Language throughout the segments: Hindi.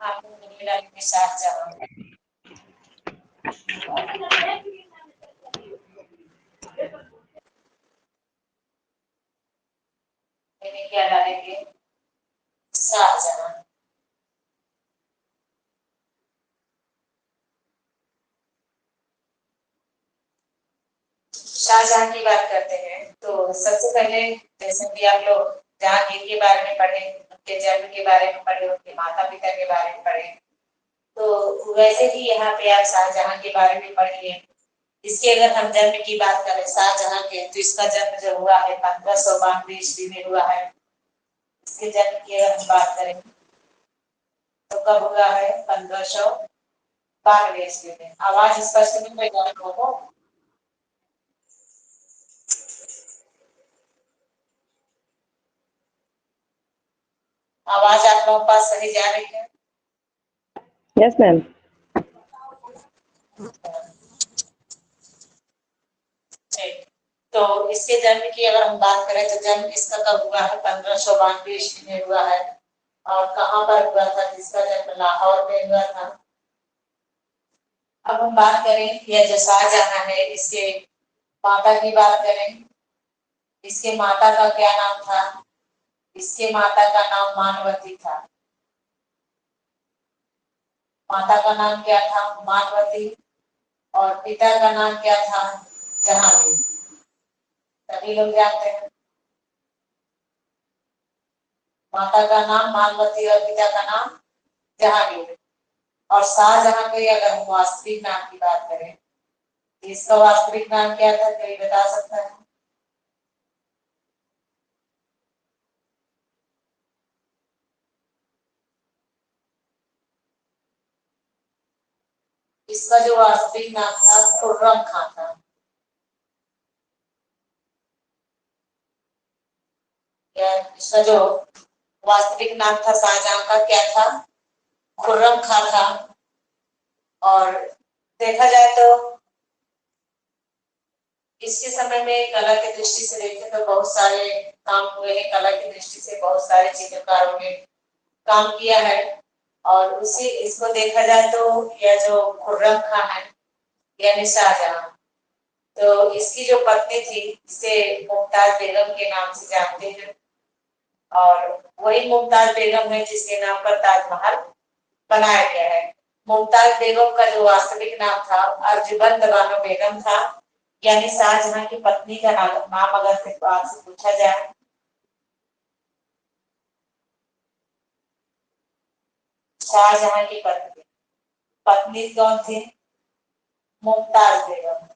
आप लोग डालेंगे शाहजहां। क्या डालेंगे? शाहजहां। शाहजहां की बात करते हैं तो सबसे पहले जैसे कि आप लोग जहांगीर के बारे में पढ़े, उनके जन्म के बारे में पढ़े, उनके माता पिता के बारे में पढ़े, तो वैसे ही यहाँ पे आप शाहजहां के बारे में पढ़िए। इसके अगर हम जन्म की बात करें शाहजहां के, तो इसका जन्म जो हुआ है 1592 ईस्वी में हुआ है। इसके जन्म की अगर हम बात करें तो कब हुआ है? 1592 ईस्वी में। आवाज स्पष्ट नहीं मिल रहा है? आवाज आप लोगों के पास सही जा रही है? Yes ma'am. तो इसके जन्म की अगर हम बात करें तो जन्म इसका कब हुआ है? 1592 ईस्वी में हुआ है। और कहाँ पर हुआ था? जिसका जन्म लाहौर में हुआ था। अब हम बात करें यह जो शाहजहां है, इसके माता की बात करें। इसके माता का क्या नाम था? इसके माता का नाम मानवती था। माता का नाम क्या था? मानवती। और पिता का नाम क्या था? जहांगीर। सभी लोग जानते हैं। माता का नाम मानवती और पिता का नाम जहांगीर। और शाहजहां के अगर हम वास्तविक नाम की बात करें, इसका वास्तविक नाम क्या था? कोई बता सकता है? इसका जो वास्तविक नाम था खुर्रम खां था। इसका जो वास्तविक नाम था शाहजहां का क्या था? खुर्रम खां था। और देखा जाए तो इसके समय में कला की दृष्टि से देखें तो बहुत सारे काम हुए हैं। कला की दृष्टि से बहुत सारे चित्रकारों ने काम किया है। और उसी इसको देखा जाए तो यह जो खुर्रम खां है यानी शाहजहां, तो इसकी जो पत्नी थी इसे मुमताज बेगम के नाम से जानते हैं। और वही मुमताज बेगम है जिसके नाम पर ताजमहल बनाया गया है। मुमताज बेगम का जो वास्तविक नाम था अर्जुबंद बानो बेगम था। यानी शाहजहां की पत्नी का नाम अगर आपसे पूछा जाए, शाहजहां की पत्नी पत्नी कौन थी? मुमताज बेगम।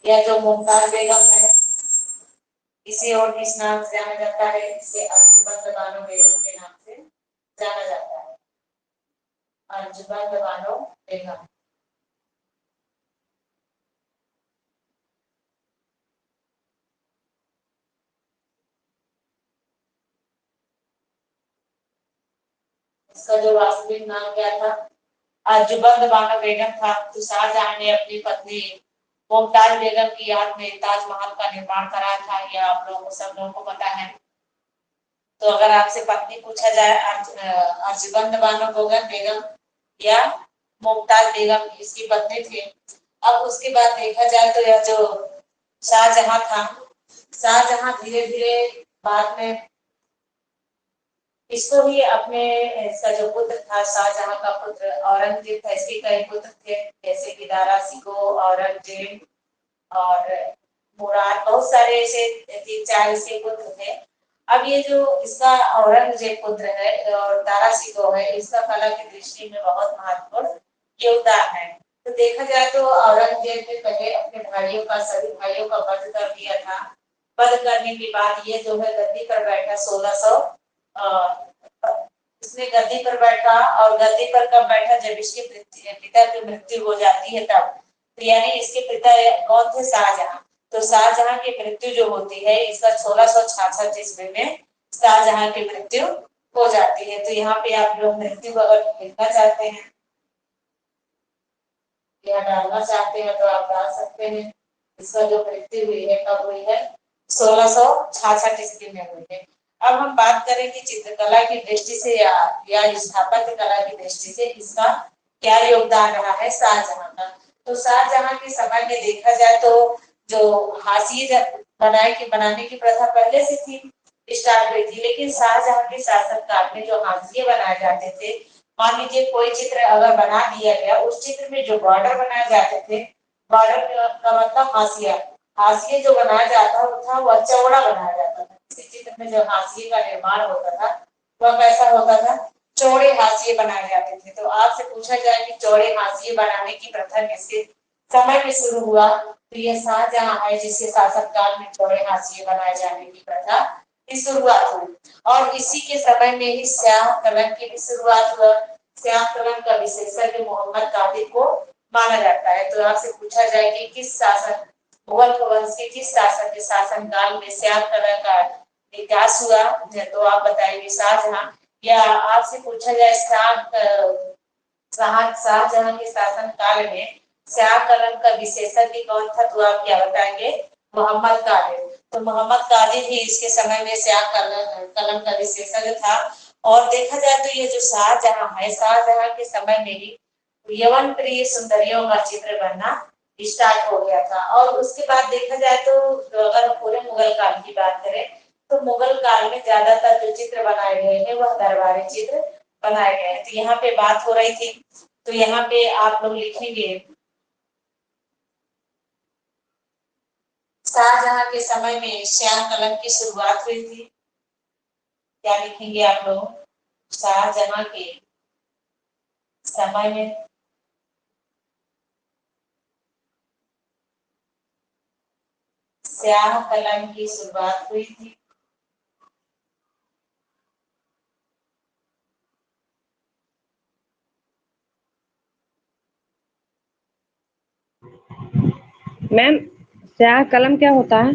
यह जो मुमताज बेगम है इसे और किस नाम से जाना जाता है? इसे अर्जुबंद बानो बेगम के नाम से जाना जाता है। अर्जुबंद बानो बेगम। इसका जो वास्तविक नाम क्या था? अर्जुबंद बानो बेगम था। तो शाहजहां ने अपनी पत्नी मुमताज बेगम की याद में ताजमहल का निर्माण कराया था। यह आप लोगों को सब लोगों को पता है। तो अगर आपसे पत्नी पूछा जाए अर्जुबंद बानो बेगम या मुमताज बेगम इसकी पत्नी थी। अब उसके बाद देखा जाए तो यह जो शाहजहां था, शाहजहां धीरे धीरे बाद में इसको ही अपने इसका जो पुत्र था शाहजहां का पुत्र औरंगजेब था, इसके कई पुत्र थे जैसे कि दारा शिकोह, औरंगजेब और मुराद, बहुत सारे ऐसे 3-4 इसके पुत्र थे। अब ये जो इसका औरंगजेब पुत्र है और दारा शिकोह है, इसका कला की दृष्टि में बहुत महत्वपूर्ण योगदान है। तो देखा जाए तो औरंगजेब ने पहले अपने भाइयों का, सभी भाइयों का वध कर दिया था। वध करने के बाद ये जो है गद्दी पर बैठा 1600 इसने गद्दी पर बैठा। और गद्दी पर कब बैठा? जब इसके पिता की मृत्यु हो जाती है तब। तो यानी इसके पिता कौन थे? शाहजहां। तो शाहजहां की मृत्यु जो होती है इसका 1666 ईस्वी में शाहजहां की मृत्यु हो जाती है। तो यहाँ पे आप लोग मृत्यु अगर लिखना चाहते हैं या डालना चाहते हैं तो आप डाल सकते हैं। इसका जो मृत्यु हुई है कब हुई है? 1666 ईस्वी में हुई है। अब हम बात करें कि चित्रकला की दृष्टि से या स्थापत्य कला की दृष्टि से इसका क्या योगदान रहा है शाहजहां का। तो शाहजहां के समय में देखा जाए तो जो हाशिए बनाने की प्रथा पहले से थी, स्टार्ट हुई थी, लेकिन शाहजहां के शासनकाल में जो हाशिए बनाए जाते थे, मान लीजिए कोई चित्र अगर बना दिया गया, उस चित्र में जो बॉर्डर बनाए जाते थे, बॉर्डर का मतलब हाशिया, हाशिए जो बनाया जाता था वह चौड़ा बनाया जाता था। किसी चित्र में जो हाशिए का निर्माण होता था वह कैसा होता था, चौड़े हाशिए बनाए जाते थे। तो आपसे पूछा जाए कि चौड़े हाशिए बनाने की प्रथा किसके समय में शुरू हुआ, तो यह शाहजहां है जिसके शासनकाल में चौड़े हाशिए बनाए जाने की प्रथा की शुरुआत हुई। और इसी के समय में ही श्याम कलम की भी शुरुआत हुआ। श्याम कलम का विशेषज्ञ मोहम्मद कादिर को माना जाता है। तो आपसे पूछा जाए कि किस शासक मुगल वंश के किस शासक के शासनकाल में श्याम कलम का विकास हुआ, तो आप बताएंगे शाहजहां। या आपसे पूछा जाए शाहजहां के शासन काल में श्याम कलम का विशेषज्ञ कौन था, तो आप क्या बताएंगे, मोहम्मद कादिर। तो मोहम्मद कादिर ही इसके समय में श्याम कलम का विशेषज्ञ था। और देखा जाए तो ये जो शाहजहां है, शाहजहां के समय में ही यवन प्रिय सुंदरियों का चित्र बनना स्टार्ट हो गया था। और उसके बाद देखा जाए तो अगर पूरे मुगल काल की बात करें तो मुगल काल में ज्यादातर जो चित्र बनाए गए हैं वह दरबारी चित्र बनाए गए हैं। तो यहाँ पे बात हो रही थी, तो यहाँ पे आप लोग लिखेंगे शाहजहां के समय में श्याम कलम की शुरुआत हुई थी। क्या लिखेंगे आप लोग, शाहजहां के समय में श्याम कलम की शुरुआत हुई थी। मैम, स्याह कलम क्या होता है?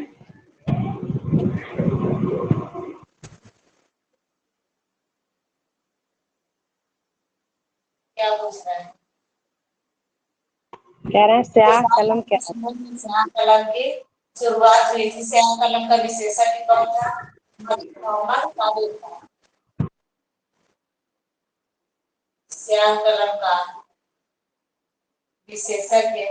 क्या पूछ रहे हैं, कह रहे हैं तो स्याह कलम क्या है? श्याम कलम की शुरुआत हुई थी। श्याम कलम का विशेषज्ञ कौन था, मोहम्मद कादिर था। श्याम कलम का विशेषज्ञ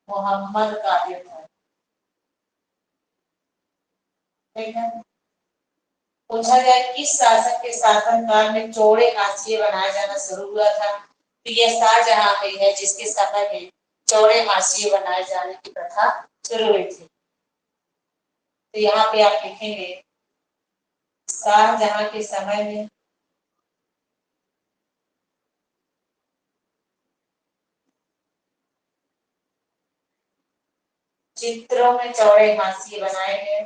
मोहम्मद कादिर था। ठीक है, पूछा जाए किस शासक के शासनकाल में चौड़े हाशिए बनाया जाना शुरू हुआ था, तो यह शाहजहां ही है जिसके समय में चौड़े हाशिए बनाए जाने की प्रथा शुरू हुई थी। तो यहाँ पे आप लिखेंगे शाहजहां के समय में चित्रों में चौड़े हाशिए बनाए गए।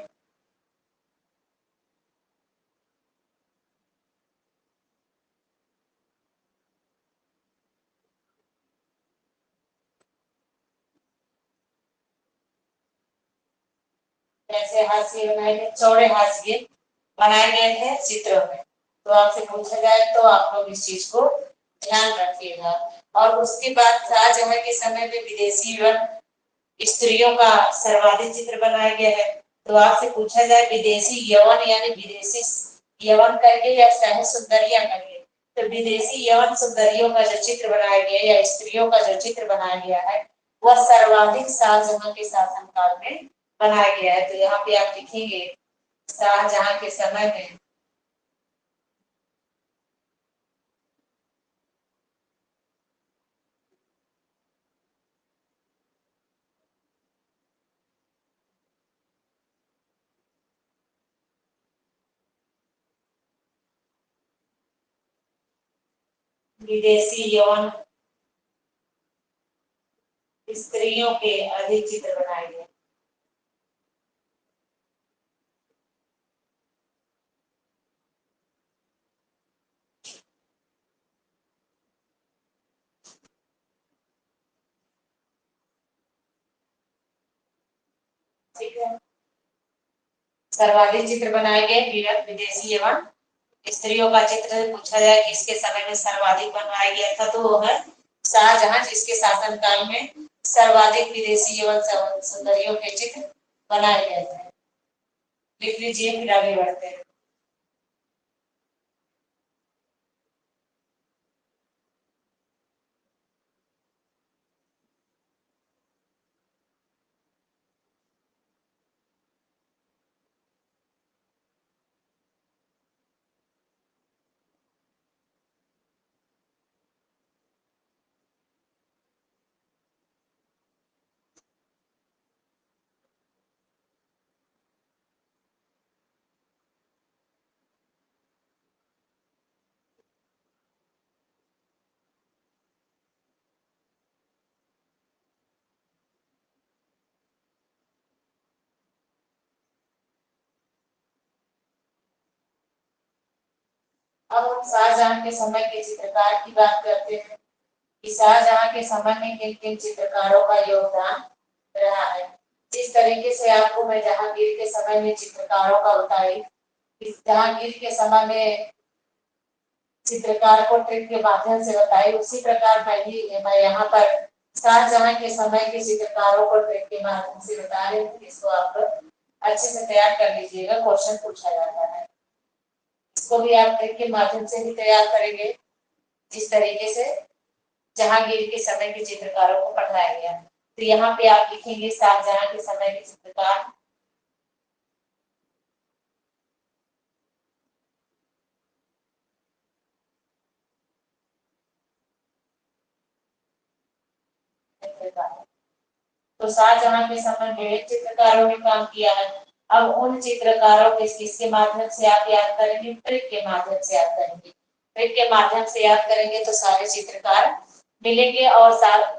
कैसे हाशिए बनाए गए, चौड़े हाशिए बनाए गए थे चित्रों में। तो आपसे पूछा जाए तो आप लोग इस चीज को ध्यान रखिएगा। और उसके बाद शाहजहां के समय में विदेशी एवं स्त्रियों का सर्वाधिक चित्र बनाया गया है। तो आपसे पूछा जाए विदेशी यवन यानी विदेशी यवन करके या सह सुंदरिया करके, तो विदेशी यवन सुंदरियों का जो चित्र बनाया गया या स्त्रियों का जो चित्र बनाया गया है वह सर्वाधिक शाहजहां के शासनकाल में बनाया गया है। तो यहाँ पे आप लिखेंगे शाहजहां के समय में विदेशी यौन स्त्रियों के अधिक चित्र बनाए गए। ठीक है, सर्वाधिक चित्र बनाए गए विदेशी एवं स्त्रियों का चित्र पूछा जाए कि इसके समय में सर्वाधिक बनवाया गया था, तो वो है शाहजहां जिसके शासनकाल में सर्वाधिक विदेशी एवं सुंदरियों के चित्र बनाए गए थे। लिख लीजिए, फिर आगे बढ़ते हैं। अब हम शाहजहां के समय के चित्रकार की बात करते हैं कि शाहजहां के समय में किन किन चित्रकारों का योगदान रहा है। जिस तरीके से आपको मैं जहांगीर के समय में चित्रकारों का बताई, जहांगीर के समय में चित्रकार को ट्रिक के माध्यम से बताई, उसी प्रकार मैं यहाँ पर शाहजहां के समय के चित्रकारों को ट्रिक के माध्यम से बता रही हूँ। इसको आप अच्छे से तैयार कर लीजिएगा, क्वेश्चन पूछा जाता है। इसको भी आप ट्रिक के माध्यम से ही तैयार करेंगे, जिस तरीके से जहांगीर के समय के चित्रकारों को पढ़ाया गया। तो यहाँ पे आप लिखेंगे शाहजहां के समय के चित्रकार। तो शाहजहां के समय में चित्रकारों ने काम किया है। अब उन चित्रकारों के किसके माध्यम से आप याद करेंगे? ट्रिक के माध्यम से याद करेंगे। ट्रिक के माध्यम से याद करेंगे तो सारे चित्रकार मिलेंगे और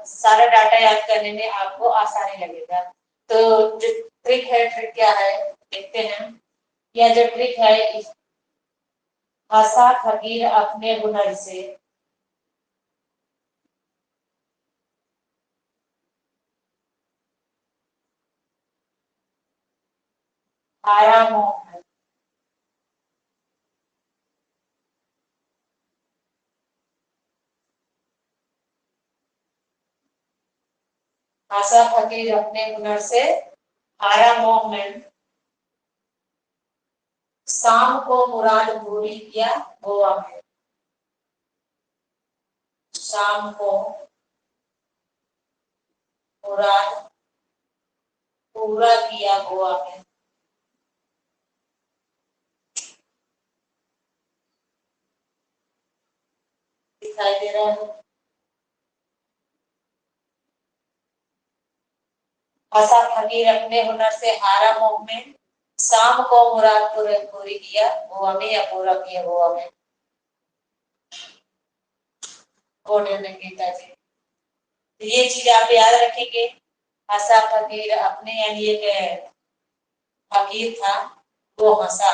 सारा डाटा याद करने में आपको आसानी लगेगा। तो जो ट्रिक है, ट्रिक क्या है देखते हैं। यह जो ट्रिक है, हंसा फकीर अपने हुनर से हारा मोह। हंसा फकीर अपने हुनर से हारा मोह में, शाम को मुराद पूरी किया गोवा में। शाम को मुराद पूरा किया गोवा में। दिखाई दे रहा है? हंसा फकीर अपने हुनर से हारा मोह में, शाम को मुराद पूरी किया गोवा में, या पूरा किया गोवा में। गीता जी, ये चीज आप याद रखेंगे। हंसा फकीर अपने, यानी एक फकीर था, वो हंसा।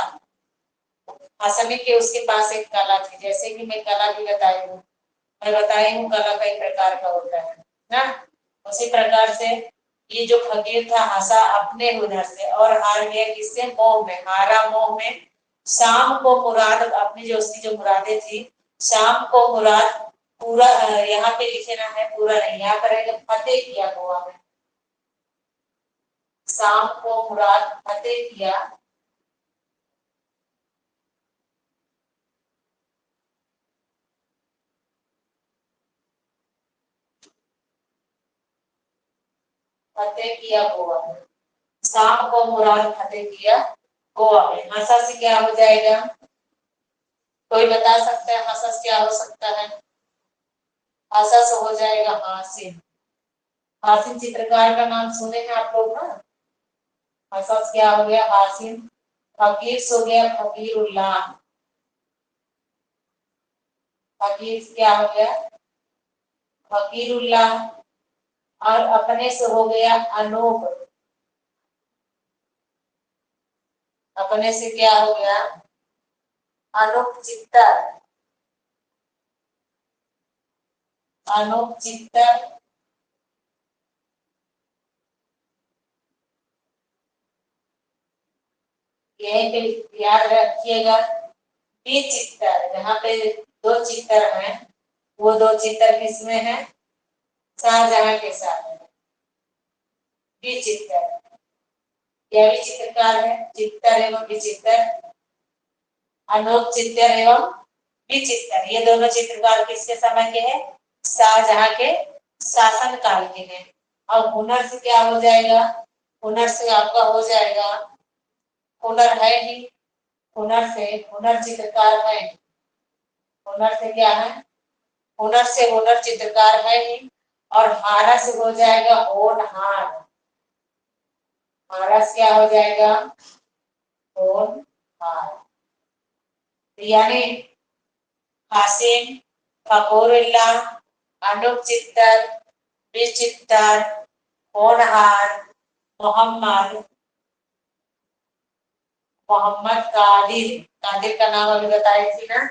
हंसने के उसके पास एक कला थी, जैसे कि मैं कला भी बताई हूँ, मैं बताई हूँ कला कई प्रकार का होता है ना। उसी प्रकार से ये जो फकीर था हंसा अपने हुनर से और हार गया किससे? मोह में। हारा मोह में, शाम को मुराद, अपनी जो उसकी जो मुरादें थी, शाम को मुराद पूरा, यहाँ पे लिखना है पूरा नहीं, यहाँ करेंगे फतेह किया गोवा में। शाम को मुराद फतेह किया गोवा में। शाम को मुराद फतेह किया गोवा में। हंसा से क्या हो जाएगा? कोई बता सकता है हंसा से क्या हो सकता है? हंसा से हो जाएगा हासिन। हासिन चित्रकार का नाम सुने हैं आप लोग ना। हंसा से क्या हो गया? हासिन। फकीर से हो गया फकीरुल्लाह। फकीर से क्या हो गया? फकीरुल्लाह। और अपने से हो गया अनूप। अपने से क्या हो गया? अनूप चित्तर। अनूप चित्तर। यही पे याद रखिएगा। बी चित्तर, जहाँ पे दो चित्तर हैं, वो दो चित्तर किसमें है? शाहजहां के साथ है। विचित्र, यह भी चित्रकार है, चित्तर एवं विचित्र, अनोख चित्तर एवं विचित्र, ये दोनों चित्रकार किसके समय के हैं? शाहजहां के शासन काल के हैं। अब हुनर से क्या हो जाएगा? हुनर से आपका हो जाएगा, हुनर है ही, हुनर चित्रकार है, हुनर से क्या है? हुनर से हुनर चित्रकार है ही। और हारा से हो जाएगा होनहार, हारा से क्या हो जाएगा? होनहार। यानी हासिम, फखरुल्लाह, अनूप चित्तर, विचित्तर, होनहार, मोहम्मद, मोहम्मद कादिर, कादिर का नाम अभी बताई थी ना,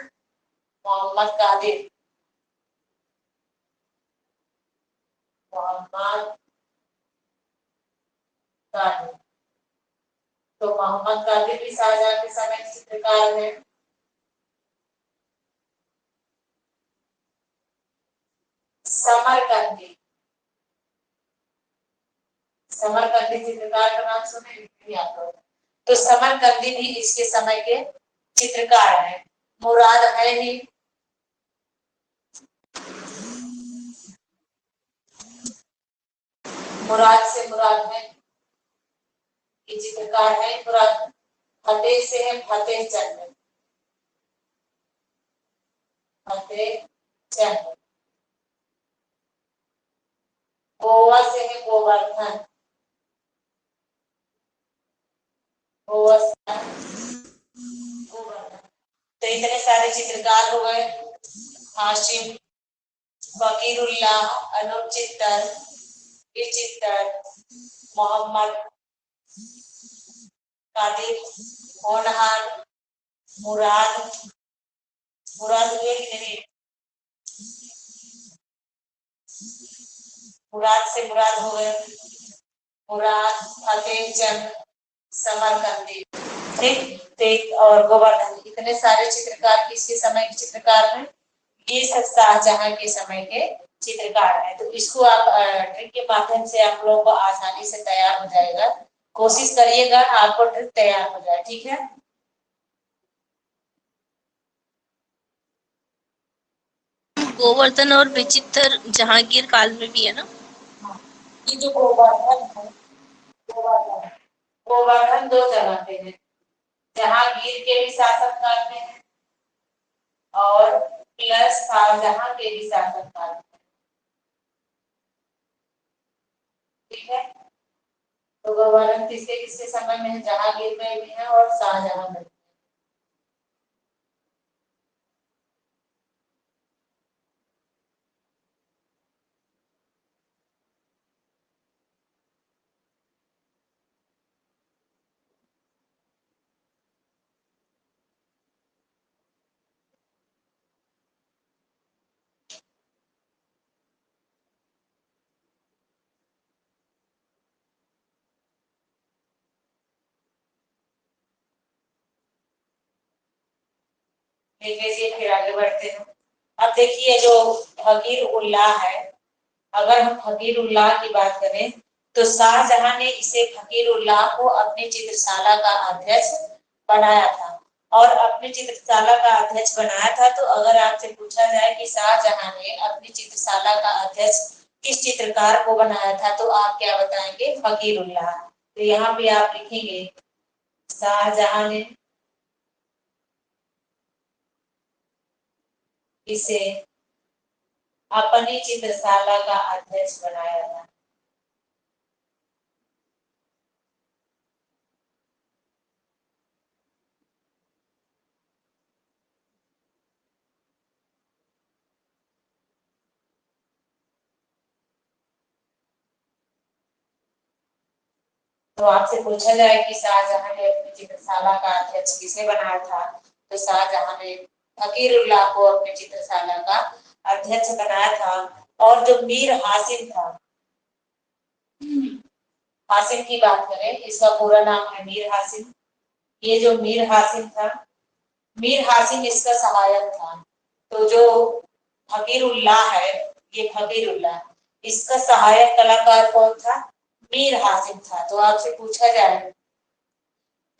मोहम्मद कादिर, मोहम्मद कादिर। तो मोहम्मद कादिर भी शाहजहां के समय के चित्रकार है। समरकंदी, समरकंदी चित्रकार का नाम सुने नहीं आप लोग? तो समरकंदी भी इसके समय के चित्रकार हैं। मुराद है ही, मुराद से मुराद है, ये चित्रकार है मुराद। फतेह से है फतेह चंद, फतेह चंद। गोवा से है गोवर्धन, गोवर्धन, गोवर्धन। तो इतने सारे चित्रकार हो गए। हाशिम, फकीरुल्लाह, अनूप चित्तर, विचित्तर, मोहम्मद कादिर, होनहार, मुराद, मुराद हुए कि नहीं? मुराद से मुराद हो गए, मुराद, फतेह चंद, समरकंदी, ठीक। तो और गोवर्धन, इतने सारे चित्रकार किसके समय के चित्रकार हैं? ये सब शाहजहां के समय के चित्रकार हैं। तो इसको आप ट्रिक के माध्यम से आप लोगों को आसानी से तैयार हो जाएगा। कोशिश करिएगा आपको ट्रिक तैयार हो जाए, ठीक है। गोवर्धन और विचित्र जहांगीर काल में भी है ना? ये जो गोवर्धन है, गोवर्धन, गोवर्धन दो जगह पे है, जहांगीर के भी शासन काल में है और प्लस शाहजहां के भी शासन काल में, ठीक है। तो गोवर्धन किसके किसके समय में है? जहांगीर में भी है और शाहजहां में भी। देख लीजिए, फिर आगे बढ़ते हैं। अब देखिए जो फकीर उल्लाह है, अगर हम फकीर उल्लाह की बात करें तो शाहजहां ने इसे फकीर उल्लाह को अपनी चित्रशाला का अध्यक्ष बनाया था। और अपनी चित्रशाला का अध्यक्ष बनाया था, तो अगर आपसे पूछा जाए कि शाहजहां ने अपनी चित्रशाला का अध्यक्ष किस चित्रकार को बनाया था, तो आप क्या बताएंगे? फकीर उल्लाह। तो यहाँ पे आप लिखेंगे शाहजहां ने इसे अपनी चित्रशाला का अध्यक्ष बनाया था। तो आपसे पूछा जाए कि शाहजहां ने अपनी चित्रशाला का अध्यक्ष किसे बनाया था, तो शाहजहां ने फकीरुल्लाह को अपनी चित्रशाला का अध्यक्ष बनाया था। और जो मीर हासिम था, हासिम की बात करें, इसका पूरा नाम है मीर हासिम। ये जो मीर हासिम था, मीर हासिम इसका सहायक था। तो जो फकीरुल्लाह है, ये फकीरुल्लाह, इसका सहायक कलाकार कौन था? मीर हासिम था। तो आपसे पूछा जाए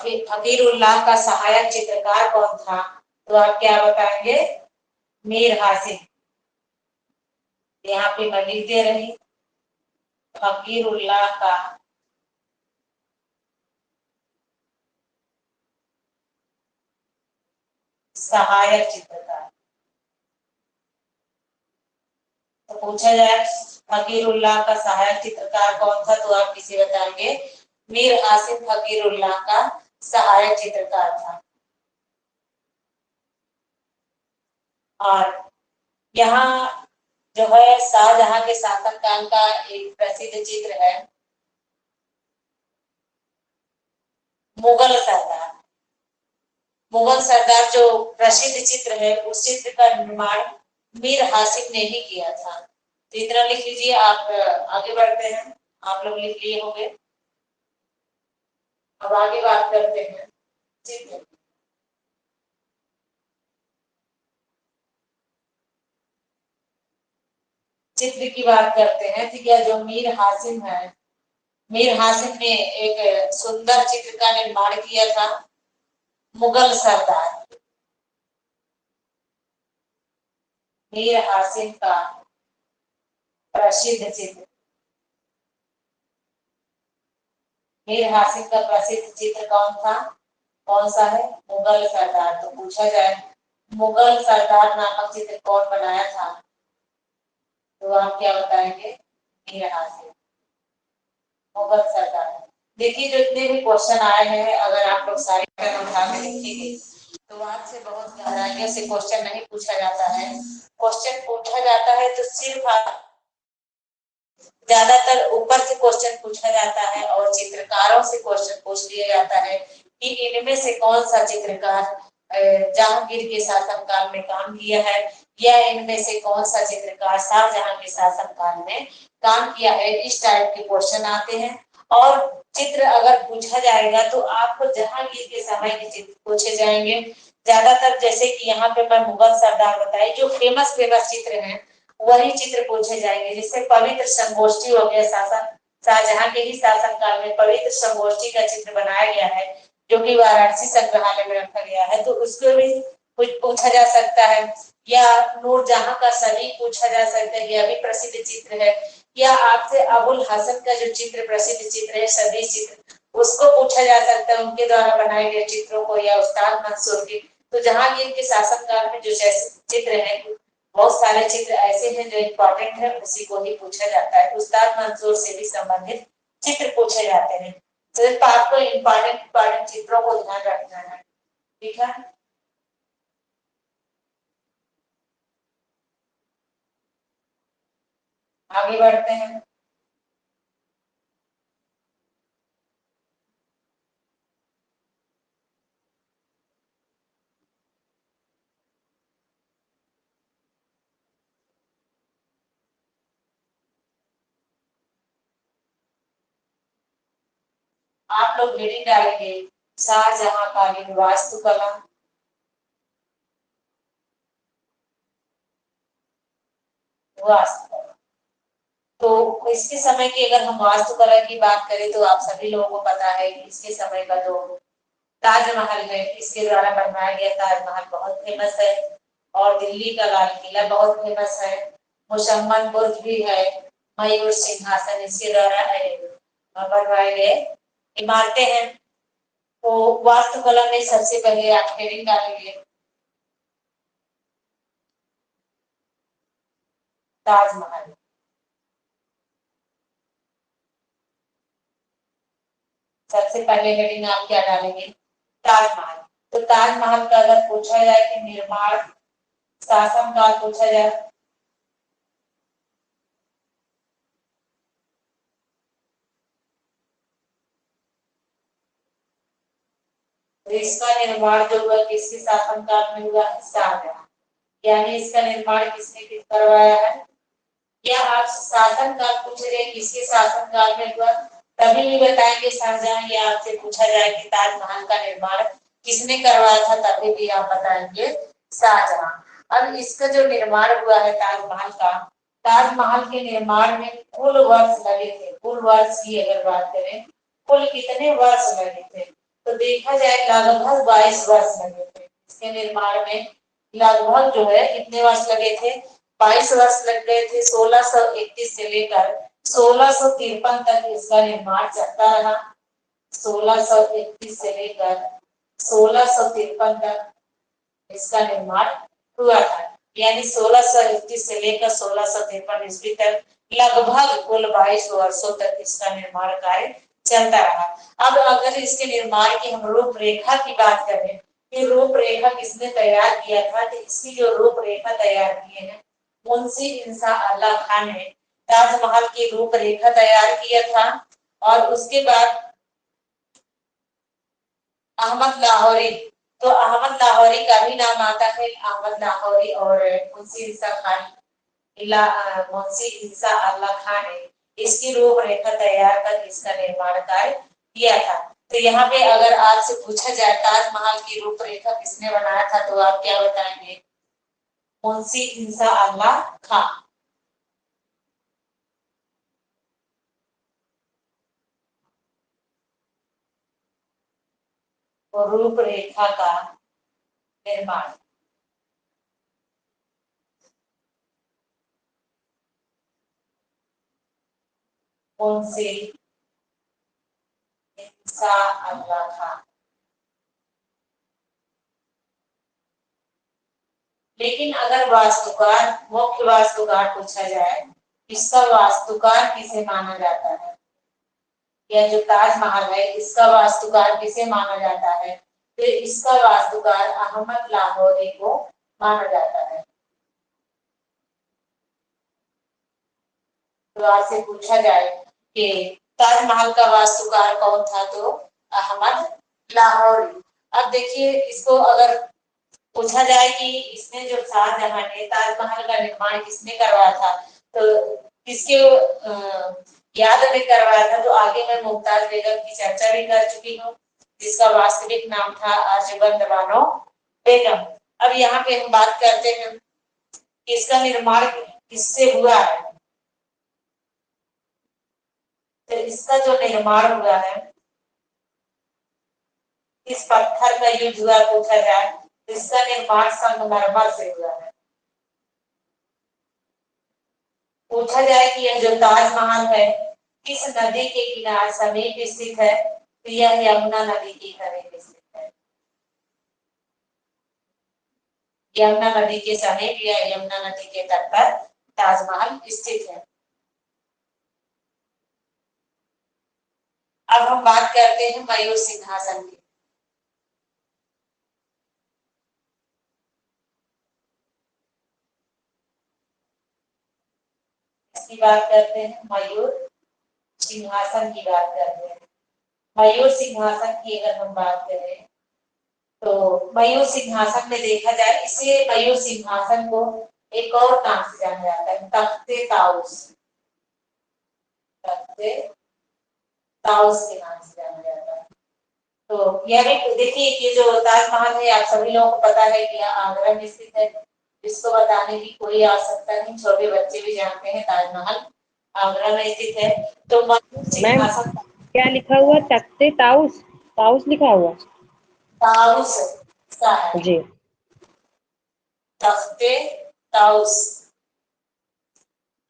कि फकीरुल्लाह का सहायक चित्रकार कौन था, तो आप क्या बताएंगे? मीर हासिम। यहाँ पे मैं लिख दे रही, फकीरुल्लाह का सहायक चित्रकार। तो पूछा जाए फकीरुल्लाह का सहायक चित्रकार कौन था, तो आप किसे बताएंगे? मीर हासिम फकीरुल्लाह का सहायक चित्रकार था। और यहाँ जो है शाहजहां के शासनकाल का एक प्रसिद्ध चित्र है मुगल सरदार। मुगल सरदार जो प्रसिद्ध चित्र है, उस चित्र का निर्माण मीर हासिम ने ही किया था। तो इतना लिख लीजिए। आप आगे बढ़ते हैं। आप लोग लिख लिए होंगे। अब आगे बात करते हैं चित्र। चित्र की बात करते हैं। ठीक है, जो मीर हासिम है, मीर हासिम ने एक सुंदर चित्र का निर्माण किया था, मुगल सरदार। मीर हासिम का प्रसिद्ध चित्र, मीर हासिम का प्रसिद्ध चित्र कौन था, कौन सा है? मुगल सरदार। तो पूछा जाए मुगल सरदार नामक चित्र कौन बनाया था, तो आप क्या बताएंगे? मीर हासिम, मुगल सरदार। देखिए, जो इतने भी क्वेश्चन आए हैं, अगर आप लोग सारे पेन उठा के लिखेंगे तो आपसे बहुत गहराइयों से क्वेश्चन नहीं पूछा जाता है। क्वेश्चन पूछा जाता है तो सिर्फ ज्यादातर ऊपर से क्वेश्चन पूछा जाता है और चित्रकारों से क्वेश्चन पूछ लिया जाता है कि इनमें से कौन सा चित्रकार जहांगीर के शासनकाल में काम किया है, या इनमें से कौन सा चित्रकार शाहजहां के शासनकाल में काम किया है। इस टाइप के क्वेश्चन आते हैं। और चित्र अगर पूछा जाएगा तो आपको जहांगीर के समय के चित्र पूछे जाएंगे ज्यादातर। जैसे कि यहाँ पे मैं मुगल सरदार बताई, जो फेमस फेमस चित्र हैं वही चित्र पूछे जाएंगे। जिससे पवित्र संगोष्ठी हो गया, शासन शाहजहां के ही शासनकाल में पवित्र संगोष्ठी का चित्र बनाया गया है, जो कि वाराणसी संग्रहालय में रखा गया है, तो उसको भी कुछ पूछा जा सकता है। या नूरजहां का सलीम पूछा जा सकता है, यह भी प्रसिद्ध चित्र है। या आपसे अबुल हसन का जो चित्र प्रसिद्ध चित्र है, सदी चित्र, उसको पूछा जा सकता है, उनके द्वारा बनाए गए चित्रों को, या उस्ताद मंसूर की। तो जहांगीर के शासनकाल में जो चित्र है, बहुत सारे चित्र ऐसे हैं जो इम्पोर्टेंट है, उसी को ही पूछा जाता है। उस्ताद मंसूर से भी संबंधित चित्र पूछे जाते हैं। सिर्फ आपको इम्पोर्टेंट चित्रों को ध्यान रखना है। ठीक है, आगे बढ़ते हैं। आप लोग हेडिंग डालेंगे शाहजहां कालीन वास्तुकला। वास्तुकला, तो इसके समय की अगर हम वास्तुकला की बात करें तो आप सभी लोगों को पता है कि इसके समय का जो ताजमहल है, इसके द्वारा बनवाया गया ताजमहल बहुत फेमस है। और दिल्ली का लाल किला बहुत फेमस है। मुसम्मन बुर्ज भी है। मयूर सिंहासन इसके द्वारा बनवाए गए इमारतें हैं। तो वास्तुकला में सबसे पहले आप हेडिंग डालेंगे ताजमहल। सबसे पहले हेडिंग आप क्या डालेंगे? ताजमहल। तो ताजमहल का अगर पूछा जाए कि निर्माण शासनकाल पूछा जाए, तो इसका निर्माण जो हुआ किसके शासनकाल में हुआ? शाहजहां। यानी इसका निर्माण किसने करवाया है? या आप शासनकाल पूछ रहे हैं किसके शासनकाल में हुआ, तभी भी बताएंगे शाहजहां। या आपसे पूछा जाए कि ताजमहल का निर्माण किसने करवाया था, तभी भी आप बताएंगे शाहजहां। अब इसका जो निर्माण हुआ है ताजमहल का, ताजमहल के निर्माण में कुल वर्ष लगे थे, कुल वर्ष की अगर बात करें, कुल कितने वर्ष लगे थे, तो देखा जाए लगभग 22 वर्ष लगे थे इसके निर्माण में। लगभग जो है कितने वर्ष लगे थे, 22 वर्ष लग गए थे। 1631 से लेकर 1653 तक इसका निर्माण चलता रहा। 1631 से लेकर 1653 तक इसका निर्माण हुआ था, यानी 1631 से लेकर 1653 ईस्वी तक लगभग कुल 22 वर्षों तक इसका निर्माण कार्य चलता रहा। अब अगर इसके निर्माण की हम रूपरेखा की बात करें, कि रूपरेखा किसने तैयार किया था, तो इसकी जो रूपरेखा तैयार किए हैं मुंशी इंसा अल्लाह खान ने ताजमहल की रूपरेखा तैयार किया था। और उसके बाद अहमद लाहौरी, तो अहमद लाहौरी का भी नाम आता है। अहमद लाहौरी और मुंशी इंसा खान, मुंशी इंसा अल्लाह खान ने इसकी रूपरेखा तैयार कर इसका निर्माण कार्य किया था। तो यहाँ पे अगर आपसे पूछा जाए ताजमहल की रूपरेखा किसने बनाया था, तो आप क्या बताएंगे, मुंशी इंसा अल्लाह खान। और रूपरेखा का निर्माण मुंशी इंसा अल्लाह खान। लेकिन अगर वास्तुकार, मुख्य वास्तुकार पूछा जाए, इसका वास्तुकार किसे माना जाता है, या जो ताजमहल है इसका वास्तुकार किसे माना जाता है, तो इसका वास्तुकार अहमद लाहौरी को माना जाता है। तो आपसे पूछा जाए कि ताजमहल का वास्तुकार कौन था, तो अहमद लाहौरी। अब देखिए इसको अगर पूछा जाए कि इसने जो शाहजहां ने ताजमहल का निर्माण किसने करवाया था, तो किसके याद में करवाया था, तो आगे मैं मुमताज बेगम की चर्चा भी कर चुकी हूँ, जिसका वास्तविक नाम था अर्जुबंद बानो बेगम। अब यहाँ पे हम बात करते हैं कि इसका निर्माण किससे हुआ है, तो इसका जो निर्माण हुआ है, इस पत्थर का युद्ध हुआ पूछा जाए, इसका निर्माण संगमरमर से हुआ है। पूछा जाए कि यह जो ताजमहल है किस नदी के किनारे समीप स्थित है, तो यह यमुना नदी के समीप स्थित है। यमुना नदी के समीप या यमुना नदी के तट पर ताजमहल स्थित है। अब हम बात करते हैं मयूर सिंहासन की। इसकी बात करते हैं, मयूर सिंहासन की बात करते हैं। मयूर सिंहासन की अगर हम बात करें, तो मयूर सिंहासन में देखा जाए, इसे मयूर सिंहासन को एक और नाम से जाना जाता है, तख्ते ताउस। तख्ते ताउस के नाम से जाना जाता है। तो यह भी देखिए, ये जो ताजमहल है आप सभी लोगों को पता है कि आगरा में स्थित है, जिसको बताने की कोई आवश्यकता नहीं, छोटे बच्चे भी जानते हैं ताजमहल आगरा में स्थित है। तो मयूर सिंहासन क्या लिखा हुआ, तख्ते ताउस, ताउस लिखा हुआ ताउस का है जी, तख्ते ताउस।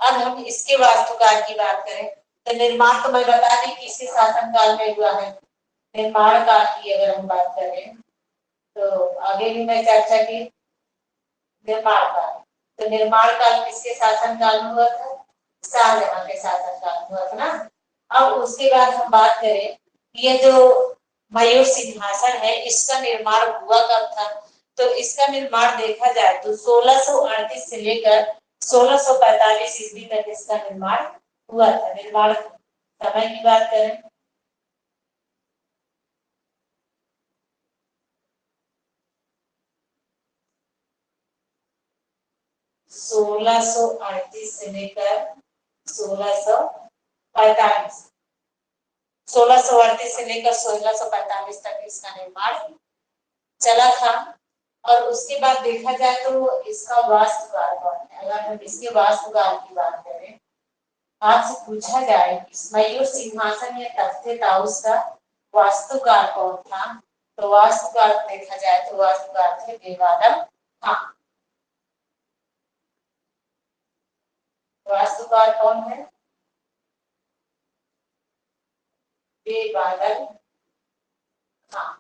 अब हम इसके वास्तुकार की बात करें, तो निर्माण तो मैं बता दी किसी शासनकाल में हुआ है। निर्माण काल की अगर हम बात करें, तो आगे भी मैं चर्चा की निर्माण काल, तो निर्माण काल किसके शासनकाल में हुआ था, शाहजहां के शासनकाल में हुआ था ना। अब उसके बाद हम बात करें, ये जो मयूर सिंहासन है इसका निर्माण हुआ कब था, तो इसका निर्माण देखा जाए तो 1638 से लेकर 1645 ईस्वी तक इसका निर्माण हुआ था। निर्माण समय की बात करें, 1638 से लेकर 1645, 1638 से लेकर 1645 तक इसका निर्माण चला था। और उसके बाद देखा जाए तो इसका वास्तुकार कौन है। अगर हम इसके वास्तुकार की बात करें, आपसे पूछा जाए कि मयूर सिंहासन या तख्ते ताउस का वास्तुकार कौन था, तो वास्तुकार देखा जाए तो वास्तुकार थे देवानंद खान। वास्तुकार कौन है? देवानंद खान।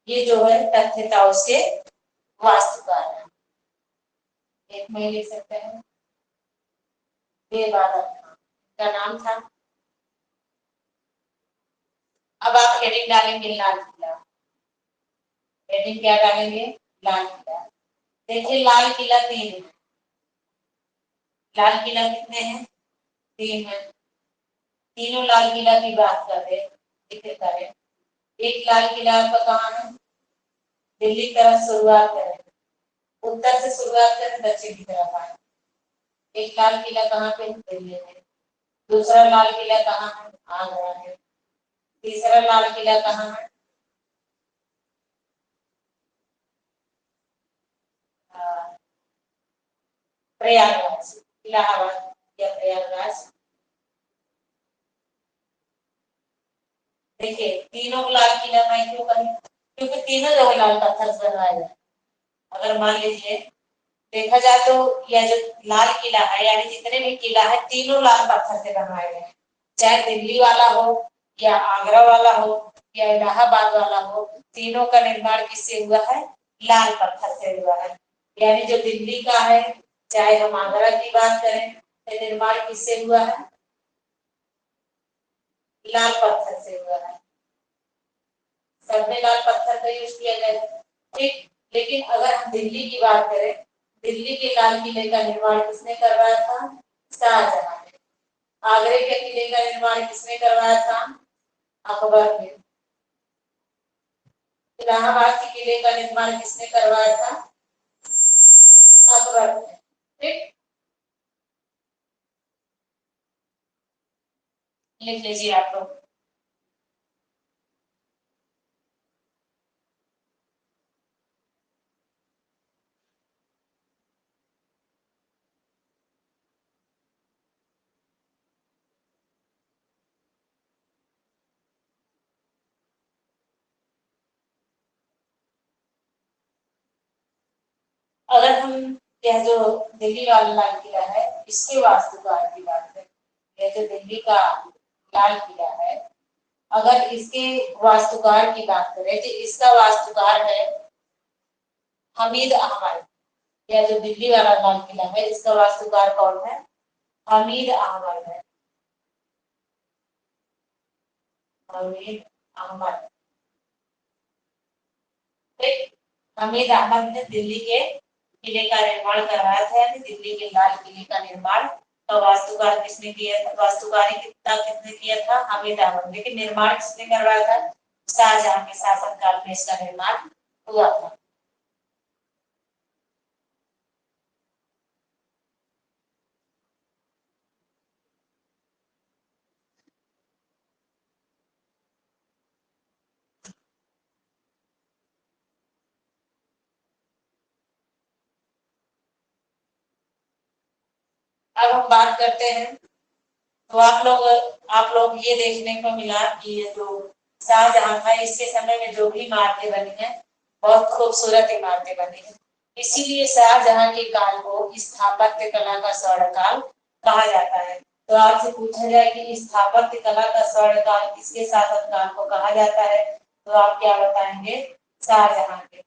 ये जो है तख्ते ताउस के वास्तुकार है। एक में लिख सकते हैं देवानंद खान का नाम था। अब आप हेडिंग डालेंगे लाल किला। हेडिंग क्या डालेंगे? लाल किला। देखिए लाल किला 3 है। लाल किला कितने हैं? 3 है। तीनों लाल किला की बात कर रहे हैं। एक लाल किला आपका कहाँ है? दिल्ली की तरफ शुरुआत करें, उत्तर से शुरुआत करें, दक्षिण की तरफ आए। एक लाल किला कहाँ पे? दिल्ली में। दूसरा लाल किला कहाँ है? आगरा है। तीसरा लाल किला कहाँ है? प्रयागराज, इलाहाबाद या प्रयागराज। देखिए तीनों लाल किला मैं क्यों कही? क्योंकि तीनों जगह लाल पत्थर से बनवाया गया। अगर मान लीजिए देखा जाए तो यह जो लाल किला है, यानी जितने भी किला है तीनों लाल पत्थर से बनवाए गए हैं। चाहे दिल्ली वाला हो या आगरा वाला हो या इलाहाबाद वाला हो, तीनों का निर्माण किससे हुआ है? लाल पत्थर से हुआ है। यानी जो दिल्ली का है, चाहे हम आगरा की बात करें, तो निर्माण किससे हुआ है? लाल पत्थर से हुआ है। सब में लाल पत्थर का यूज किया गया है। ठीक, लेकिन अगर हम दिल्ली की बात करें, दिल्ली के लाल किले का निर्माण किसने करवाया था? शाहजहां ने। आगरे के किले का निर्माण किसने करवाया था? अकबर ने। इलाहाबाद के किले का निर्माण किसने करवाया था? अकबर ने। ठीक, लिख लीजिए आप लोग। अगर हम यह जो दिल्ली वाला लाल किला है, इसके वास्तुकार की बात करें, यह जो दिल्ली का लाल किला है, अगर इसके वास्तुकार की बात करें तो इसका वास्तुकार है हमीद अहमद। यह जो दिल्ली वाला लाल किला है, इसका वास्तुकार कौन है? हमीद अहमद है। हमीद अहमद। ठीक, हमीद अहमद ने दिल्ली के किले का निर्माण करवाया था, यानी दिल्ली के लाल किले का निर्माण का वास्तुकार किसने किया था? वास्तुकारी किसने किया था? हमीद अहमद। लेकिन निर्माण किसने करवाया था? शाहजहां के शासनकाल में इसका निर्माण हुआ था। अब हम बात करते हैं, तो आप लोग ये देखने को मिला कि ये जो शाहजहां था, इसके समय में जो भी इमारतें बनी है, बहुत खूबसूरत इमारतें बनी है। इसीलिए शाहजहां के काल को स्थापत्य कला का स्वर्णकाल कहा जाता है। तो आपसे पूछा जाए कि स्थापत्य कला का स्वर्णकाल किसके शासनकाल को कहा जाता है, तो आप क्या बताएंगे? शाहजहां के।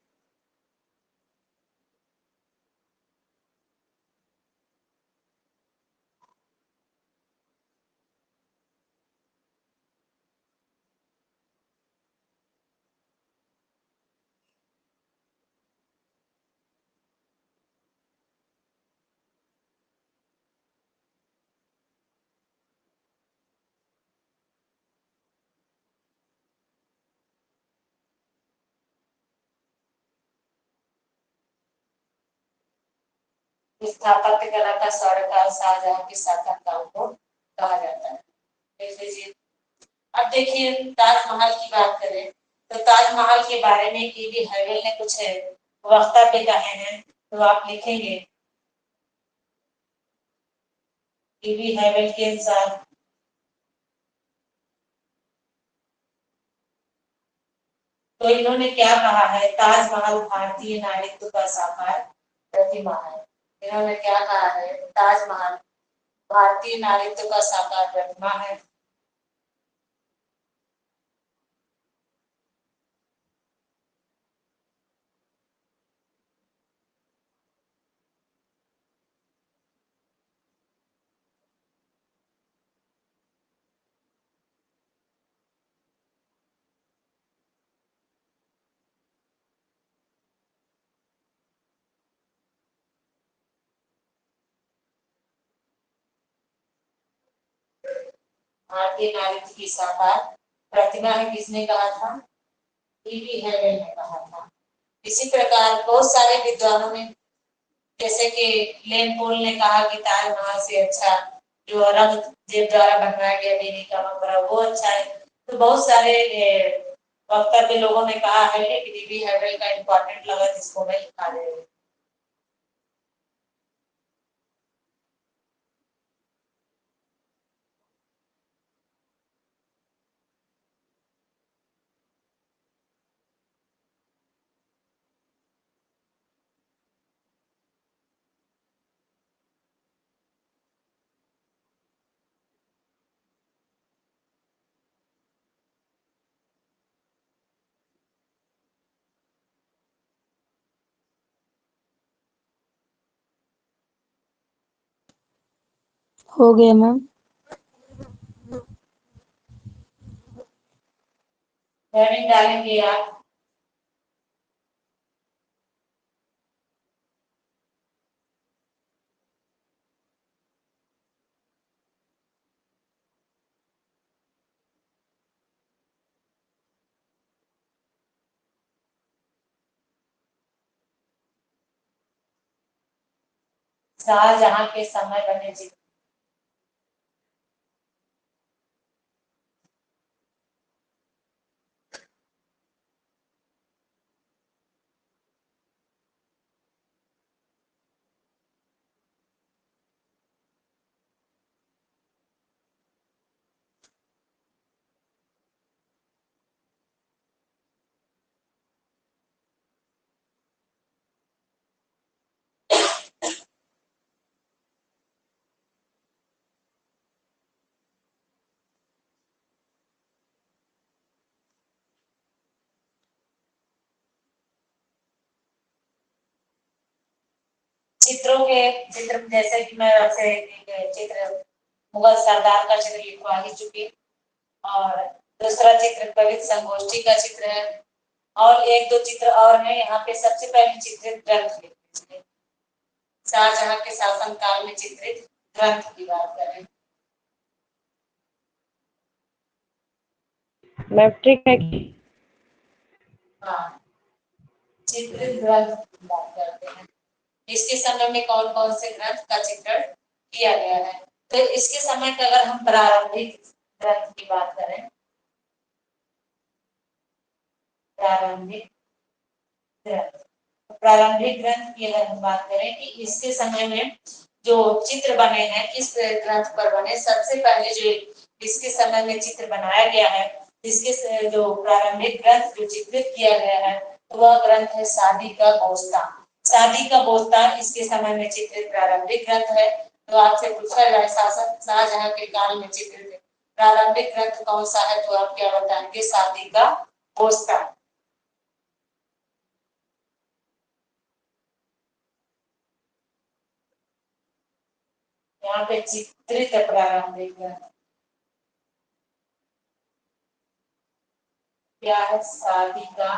स्थापत्य कला का स्वर्णकाल शाहजहां के शासनकाल को कहा जाता है। अब देखिए ताजमहल की बात करें, तो ताजमहल के बारे में ईवी हैवेल ने कुछ वक्तव्य कहे हैं, तो आप लिखेंगे ईवी हैवेल के अनुसार तो इन्होंने क्या कहा है, ताजमहल भारतीय नागरिकत्व का साकार प्रतिमा है। इन्होंने क्या कहा है, ताजमहल भारतीय नागरिकत्व का साकार प्रतिमा है। भारतीय नागरिकत्व की साकार प्रतिमा है, किसने कहा था, ईवी हैवेल ने कहा था। इसी प्रकार बहुत सारे विद्वानों ने, जैसे कि लेन पोल ने कहा कि ताजमहल से अच्छा जो औरंगजेब द्वारा बनवाया गया दिल्ली का मकबरा वो अच्छा है। तो बहुत सारे वक्तव्य लोगों ने कहा है, लेकिन ईवी हैवेल का इम्पोर्टेंट लगा जिसको मैं लिखा दे रही हूँ। हो गया मैम। डालेंगे आप, शाहजहां के समय बने चित्र। चित्रों के चित्र जैसे कि मैं आपसे चित्र मुगल सरदार का चित्र लिखवा ही चुकी, और दूसरा चित्र कवित संगोष्ठी का चित्र है, और एक दो चित्र और है। यहाँ पे सबसे पहले चित्रित ग्रंथ लिखिए, शाहजहां के शासन काल में चित्रित ग्रंथ की बात करें। मैट्रिक है कि हाँ, चित्रित ग्रंथ की बात करते हैं। इसके समय में कौन कौन से ग्रंथ का चित्रण किया गया है, तो इसके समय का अगर हम प्रारंभिक ग्रंथ की बात करें, प्रारंभिक ग्रंथ की अगर हम बात करें कि इसके समय में जो चित्र बने हैं, किस ग्रंथ पर बने, सबसे पहले जो इसके समय में चित्र बनाया गया है, इसके जो प्रारंभिक ग्रंथ जो चित्रित किया गया है, तो वह ग्रंथ है शादी का बोस्ता। शादी का बोस्ता इसके समय में चित्रित प्रारंभिक ग्रंथ है। तो आपसे पूछा जाए शासक शाहजहां के काल में चित्रित प्रारंभिक ग्रंथ कौन सा है, तो आप क्या बताएंगे, शादी का बोस्ता। यहाँ पे चित्रित प्रारंभिक ग्रंथ क्या है, शादी का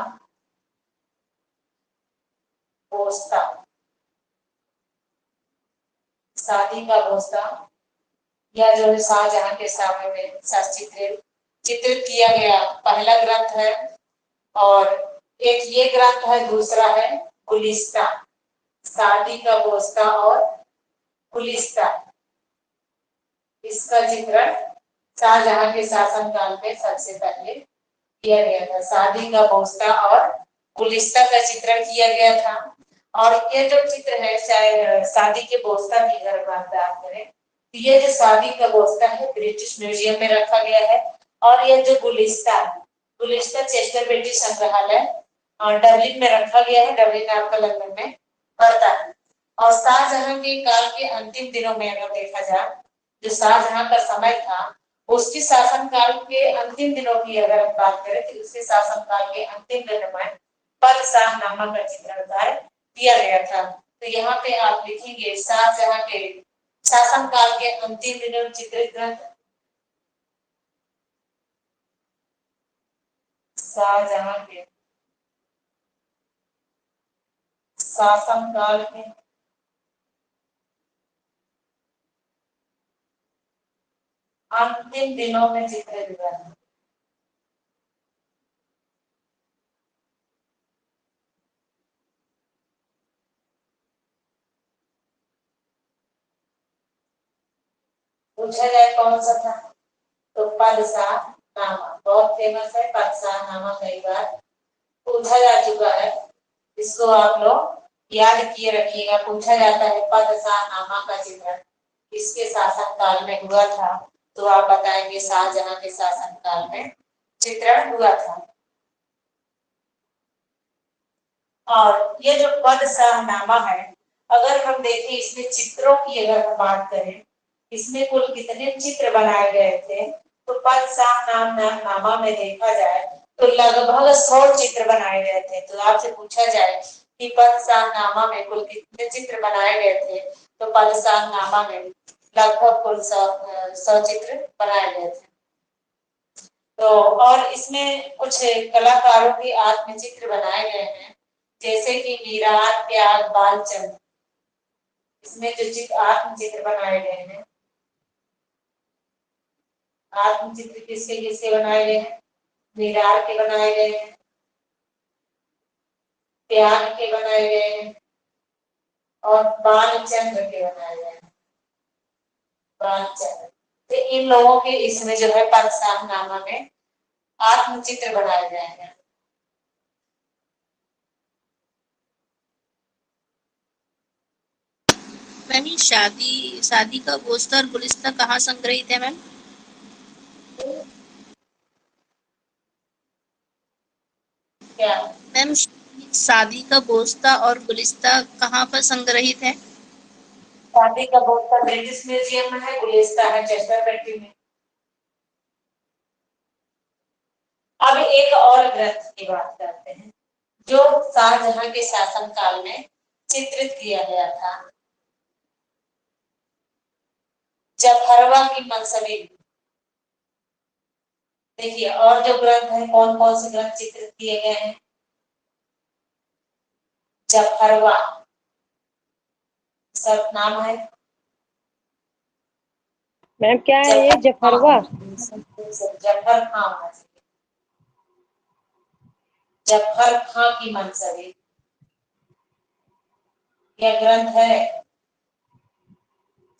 बोस्ता। शादी का बोस्ता या जो शाहजहां के समय में चित्रित किया गया पहला ग्रंथ है, और एक ये ग्रंथ है, दूसरा है गुलिस्ता। शादी का बोस्ता और गुलिस्ता, इसका चित्रण शाहजहां के शासन काल में सबसे पहले किया गया था। शादी का बोस्ता और गुलिस्ता का चित्रण किया गया था। और ये जो चित्र है, चाहे शादी के बोस्ता की अगर बात करें तो ये जो शादी का बोस्ता है ब्रिटिश म्यूजियम में रखा गया है। और ये जो गुलिस्ता चेस्टर बेटी संग्रहालय और डबलिन में रखा गया है। डबलिन आपका लंदन में पड़ता है। और शाहजहां के काल के अंतिम दिनों में अगर देखा जाए, जो शाहजहां का समय था उसकी शासनकाल के अंतिम दिनों की अगर हम बात करें तो उसके शासनकाल के अंतिम दिनों में पद शाहनामा का चित्रण किया गया था। तो यहाँ पे आप लिखेंगे शाहजहां के शासनकाल के अंतिम दिनों चित्रित ग्रंथ। शाहजहां के शासनकाल के अंतिम दिनों में चित्रित ग्रंथ। पूछा जाए कौन सा था, तो पदशाहनामा बहुत फेमस है। पदशाहनामा कई बार पूछा जा चुका है, इसको आप लोग याद किए रखिएगा। पूछा जाता है पदशाहनामा का चित्रण किसके शासनकाल में हुआ था, तो आप बताएंगे शाहजहां के शासनकाल में चित्रण हुआ था। और ये जो पदशाहनामा है, अगर हम देखें इसमें चित्रों की अगर हम बात करें, इसमें कुल कितने चित्र बनाए गए थे, तो पदशाहनामा में देखा जाए तो लगभग 100 चित्र बनाए गए थे। तो आपसे पूछा जाए कि पदशाहनामा में कुल कितने चित्र बनाए गए थे, तो पदशाहनामा में लगभग कुल 100 चित्र बनाए गए थे। तो और इसमें कुछ कलाकारों के आत्मचित्र बनाए गए हैं, जैसे कि मीरार, त्याग, बालचंद। इसमें जो आत्मचित्र बनाए गए हैं, आत्मचित्र किसके किसके बनाए गए हैं, मीरार के बनाए गए हैं, त्याग के बनाए गए हैं और बालचंद्र के बनाए गए हैं। बालचंद्र, तो इन लोगों के इसमें जो है पदशाहनामा में आत्मचित्र बनाए गए हैं। मैम ये शादी शादी का बोस्ता और गुलिस्ता कहाँ संग्रहित है मैम? क्या मैम शादी का बोस्ता और गुलिस्ता कहाँ पर संग्रहित है? शादी का बोस्ता ब्रिटिश म्यूजियम में है, गुलिस्ता है चेस्टर बेटी में। अब एक और ग्रंथ की बात करते हैं जो शाहजहां के शासनकाल में चित्रित किया गया था। जफरवा की मनसबी। देखिए और जो ग्रंथ है, कौन कौन से ग्रंथ चित्रित किए गए हैं। जफरवा सब नाम है। मैम क्या है ये जफरवा? जफर खां, जफर खां की मनसबी यह ग्रंथ है।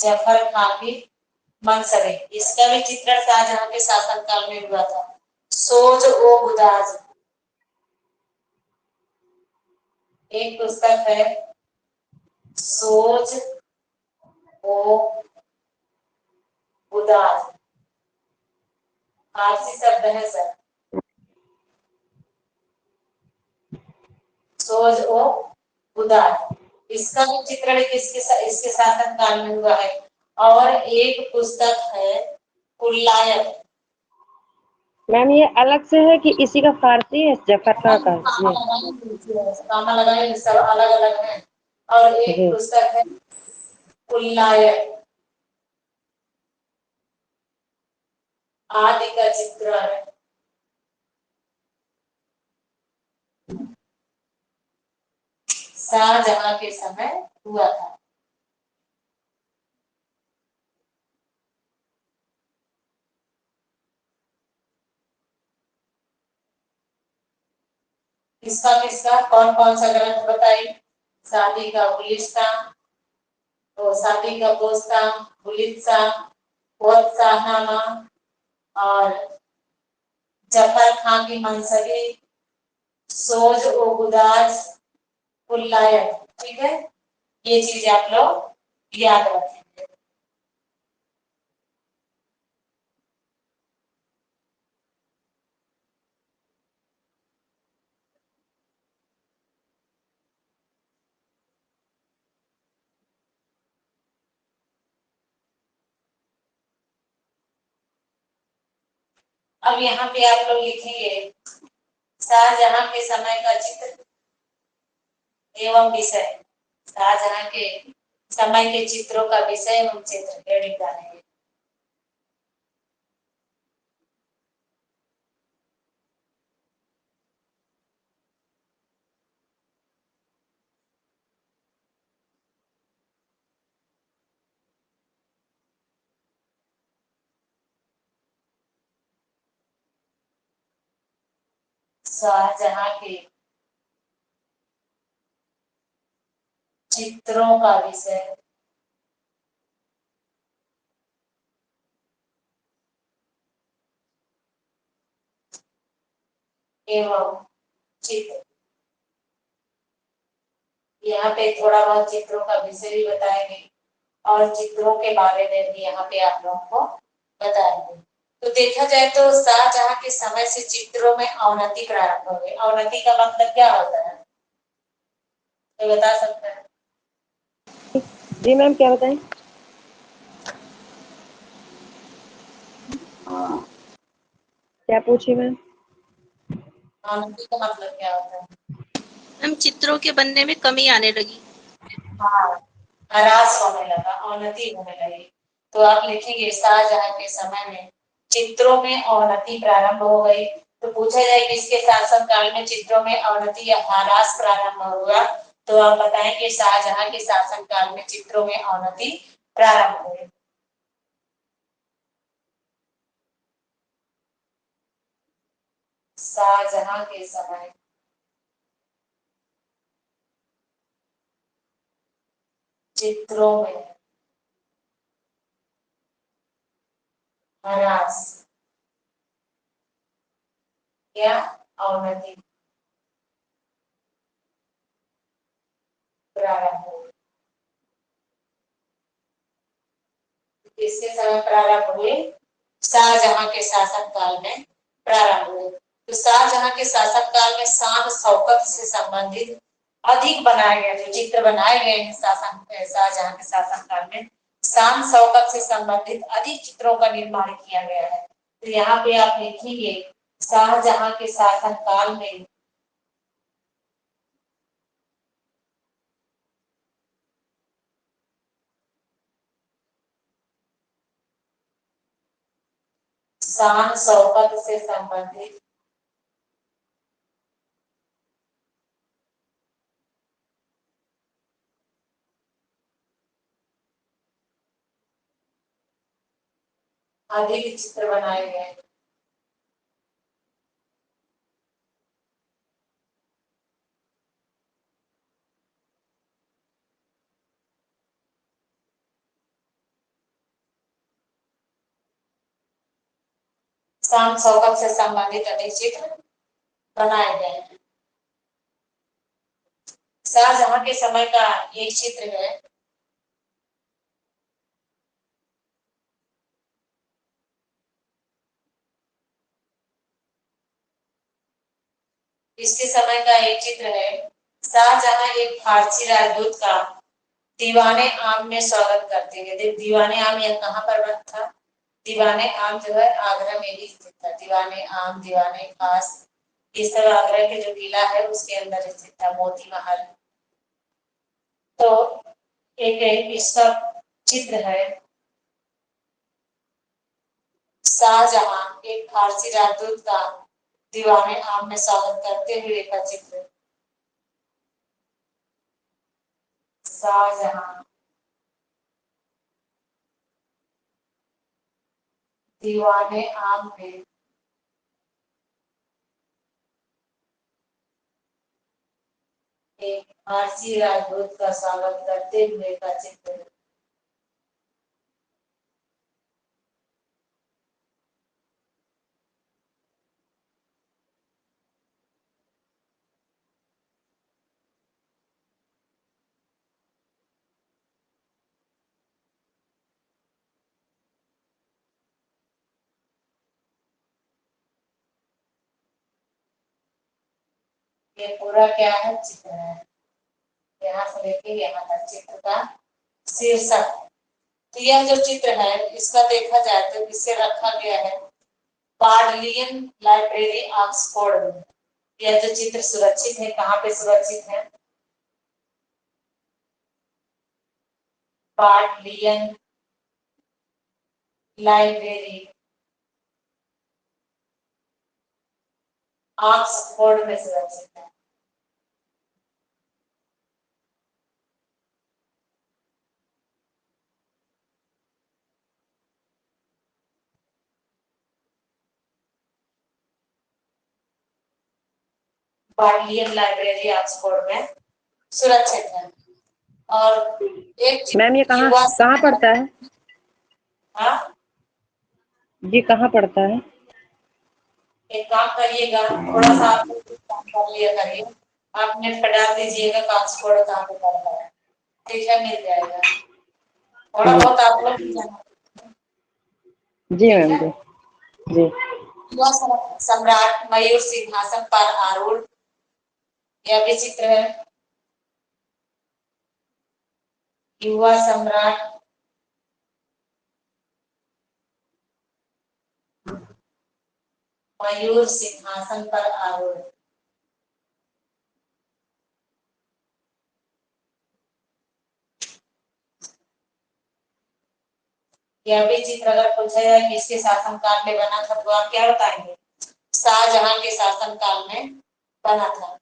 जफर खां की मनसबी, इसका भी चित्रण शाहजहां के शासनकाल में हुआ था। सोज ओ गुदाज एक पुस्तक है, सोज ओ गुदाज, फारसी शब्द है सर। सोज ओ गुदाज, इसका भी चित्रण इसके शासनकाल में हुआ है। और एक पुस्तक है कुल्लायत। मैम ये अलग से है कि इसी का फारसी है जफर खां का ये? कामा लगाए सब अलग अलग है। और एक जी पुस्तक है कुल्लायत, आदि का चित्रण है। शाहजहां के समय हुआ था। किसका किसका कौन कौन सा ग्रंथ बताइए। शादी का गुलिस्ता, तो शादी का बोस्ता, गुलिस्ता, शाहनामा और जफर खां की मनसबी, सोज ओ गुदाज कुल्लायत। ठीक है, ये चीज आप लोग याद रखेंगे। अब यहाँ पे आप लोग लिखेंगे शाहजहां के समय का चित्र एवं विषय। शाहजहां के समय के चित्रों का विषय एवं चित्र हेडिंग डालेंगे। शाहजहां के चित्रों का विषय एवं चित्र। यहाँ पे थोड़ा बहुत चित्रों का विषय भी बताएंगे और चित्रों के बारे में भी यहाँ पे आप लोगों को बताएंगे। तो देखा जाए तो शाहजहां के समय से चित्रों में अवनति प्रारंभ हो गई। अवनति का मतलब क्या होता है, तो बता सकते हैं? जी मैम, क्या बताएं? क्या पूछी मैम? अवनति का मतलब क्या होता है? मैम चित्रों के बनने में कमी आने लगी। हाँ, ह्रास होने लगा, अवनति होने लगी। तो आप लिखेंगे शाहजहां के समय में चित्रों में अवनति प्रारंभ हो गई। तो पूछा जाए कि इसके शासन काल में चित्रों में अवनति या ह्रास प्रारंभ हुआ, तो आप बताएंगे शाहजहां के शासन काल में चित्रों में अवनति प्रारंभ हुई। शाहजहां के समय चित्रों में ह्रास या अवनति प्रारंभ हुई। किसके समय प्रारंभ हुए? शाहजहां के शासन काल में प्रारंभ हुए। तो शाहजहां के शासन काल में शान शौकत से संबंधित अधिक बनाए गए, जो चित्र बनाए गए हैं शाहजहां के शासन काल में शान शौकत से संबंधित अधिक चित्रों का निर्माण किया गया है। तो यहाँ पे आप लिखेंगे शाहजहां के शासन काल में शान शौकत से संबंधित अधिक चित्र बनाए गए। शान शौकत से संबंधित अधिक चित्र बनाए गए हैं। शाहजहां के समय का एक चित्र है, इसके समय का एक चित्र है शाहजहां एक फारसी राजदूत का दीवाने आम में स्वागत करते हुए। दीवाने आम यह कहाँ पर था? दीवाने आम जो है आगरा में ही स्थित था। दीवाने आम, दीवाने खास, इस तरह आगरा के जो किला है उसके अंदर स्थित था, मोती महल। तो एक इसका चित्र है शाहजहां एक फारसी राजदूत का दीवाने आम में स्वागत करते हुए का चित्र। शाहजहां दीवाने आम में एक फारसी राजदूत का स्वागत करते हुए का चित्र। ये पूरा क्या है, चित्र है। यहाँ से लेके यहाँ तक चित्र का शीर्षक। तो यह जो चित्र है इसका देखा जाए तो इसे रखा गया है बार्डलियन लाइब्रेरी ऑक्सफोर्ड में। यह जो चित्र सुरक्षित है, कहाँ पे सुरक्षित है? बार्डलियन लाइब्रेरी ऑक्सफोर्ड में सुरक्षित है। बार्डलियन लाइब्रेरी ऑक्सफोर्ड में सुरक्षित है। और एक मैम ये कहाँ युवा कहाँ पड़ता है? हाँ, जी कहाँ पड़ता है? एक काम करिएगा, थोड़ा सा आप काम कर लिया करिए, आप नेट पर डाल दीजिएगा ऑक्सफोर्ड कहाँ पे पड़ता है, ठीक है, मिल जाएगा। थोड़ा बहुत आप लोग भी जाना, जी ठीक मैम है। जी। युवा सम्राट मयूर सिंहासन पर आरूढ़, यह भी चित्र है। युवा सम्राट मयूर सिंहासन पर आरूढ़। यह भी चित्र अगर पूछा जाए कि इसके शासनकाल में बना था तो आप क्या बताएंगे? शाहजहां के शासनकाल में बना था।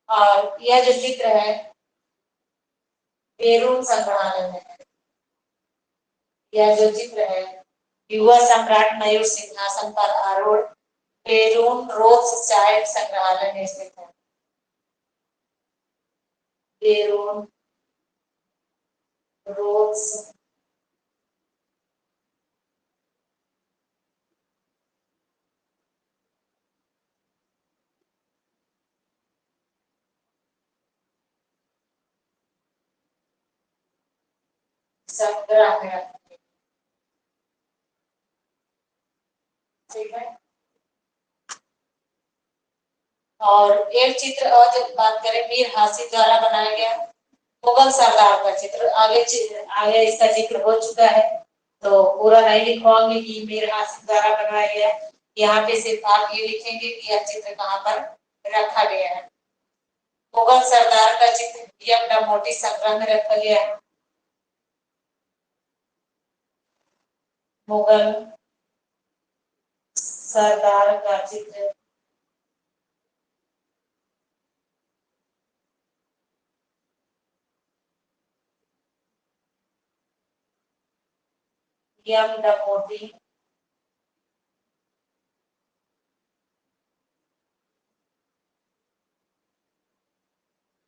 और यह जो चित्र है बेरून संग्रहालय में है। यह जो चित्र है युवा सम्राट मयूर सिंहासन पर आरूढ़ बेरून रोथस्चाइल्ड संग्रहालय में स्थित है। बेरून रोथ्स संग्रह में है, ठीक है। और एक चित्र और जब बात करें मीर हासिद द्वारा बनाया गया मुगल सरदार का चित्र, आगे इसका जिक्र हो चुका है तो पूरा नहीं लिखवाऊंगी कि मीर हासिद द्वारा बनाया गया। यहाँ पे सिर्फ आप ये लिखेंगे कि यह चित्र कहाँ पर रखा गया है। मुगल सरदार का चित्र यह मोटी संग्रह में रखा गया है। मुगल सरदार का चित्र यम मोटी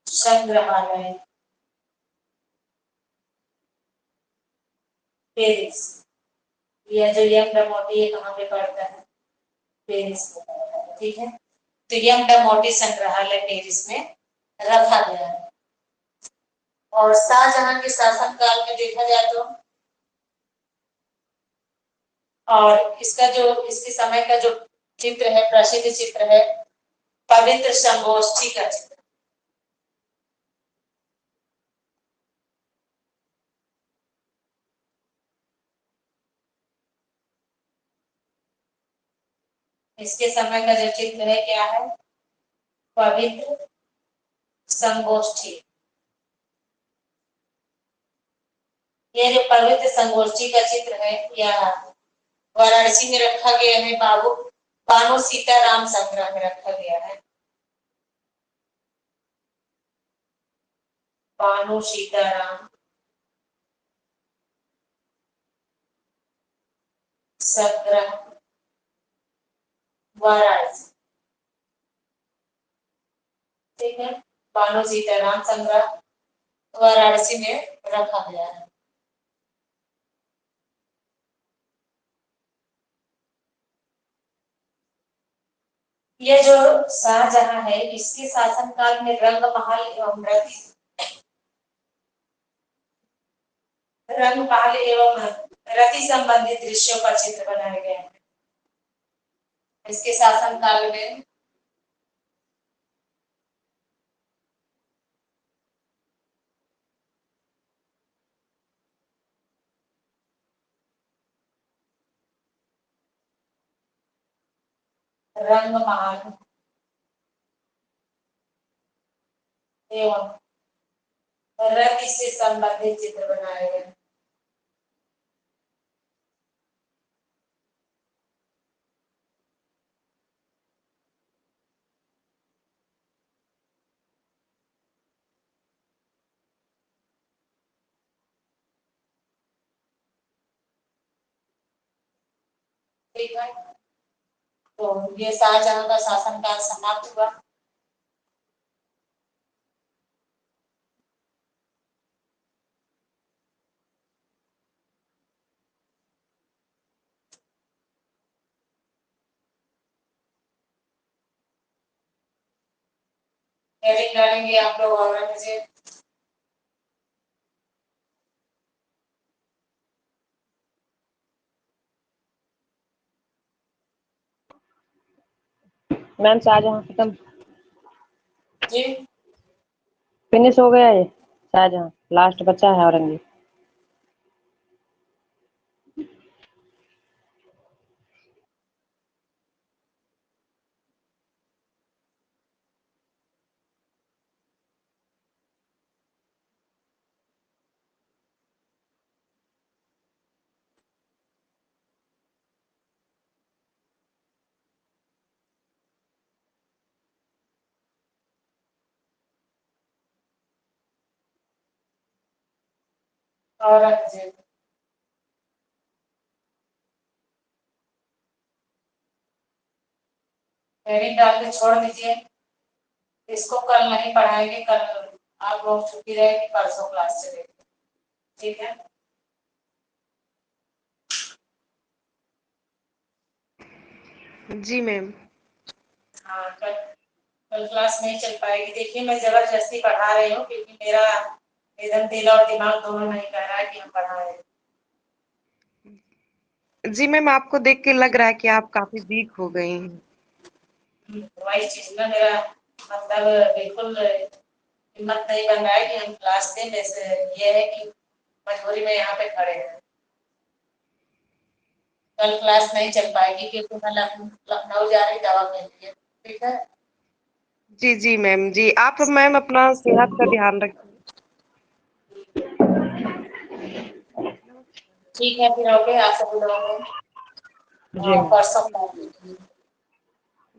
संग्रहालय पेरिस। यह जो यम मोटी है कहाँ पे पड़ता है? पेरिस में पड़ता है, ठीक है। तो यम मोटी संग्रहालय पेरिस में रखा गया है। और शाहजहां के शासनकाल में देखा जाए तो और इसका जो इसके समय का जो चित्र है प्रसिद्ध चित्र है पवित्र संगोष्ठी का चित्र। इसके समय का जो चित्र है क्या है? पवित्र संगोष्ठी। ये जो पवित्र संगोष्ठी का चित्र है यह वाराणसी में रखा गया है, बानो सीताराम संग्रह में रखा गया है। बानो सीताराम संग्रह वाराणसी, ठीक है। बानो सीताराम संग्रह वाराणसी में रखा गया है। ये जो शाहजहां है इसके शासनकाल में रंगमहल एवं रंगमहल एवं रति संबंधित दृश्यों का चित्र बनाया गया है। इसके शासनकाल में रंगमहल एवं रति से संबंधित चित्र बनाए गए। ठीक है, तो ये शाहजहां का शासनकाल समाप्त हुआ। हेडिंग डालेंगे आप लोग औरंगजेब। मैम शाहजहां खत्म, जी फिनिश हो गया ये शाहजहां, लास्ट बचा है औरंगजेब। औरंगजेब। हेडिंग डाल के छोड़ दीजिए, इसको कल नहीं पढ़ाएंगे, कल आप लोग छुट्टी रहेगी, परसों क्लास चलेगी। ठीक है, जी मैम। हाँ कल क्लास नहीं चल पाएगी। देखिए मैं जबरदस्ती पढ़ा रही हूँ क्योंकि मेरा एकदम दिल और दिमाग दोनों नहीं कह रहा है कि हम पढ़ाएं। जी मैम, आपको देख के लग रहा है कि आप काफी वीक हो गई हैं। वही चीज ना, मेरा मतलब बिल्कुल हिम्मत नहीं बन रहा है कि हम क्लास दें। वैसे ये है कि मजबूरी में यहाँ पे खड़े हैं। कल क्लास नहीं चल पाएगी क्योंकि मैं लखनऊ जा रही दवा के लिए। ठीक है, जी जी मैम जी, आप मैम अपना सेहत का ध्यान रखिए। ठीक है फिर ओके, आप सभी लोगों जी को परसों।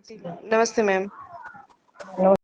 जी नमस्ते मैम। मैम।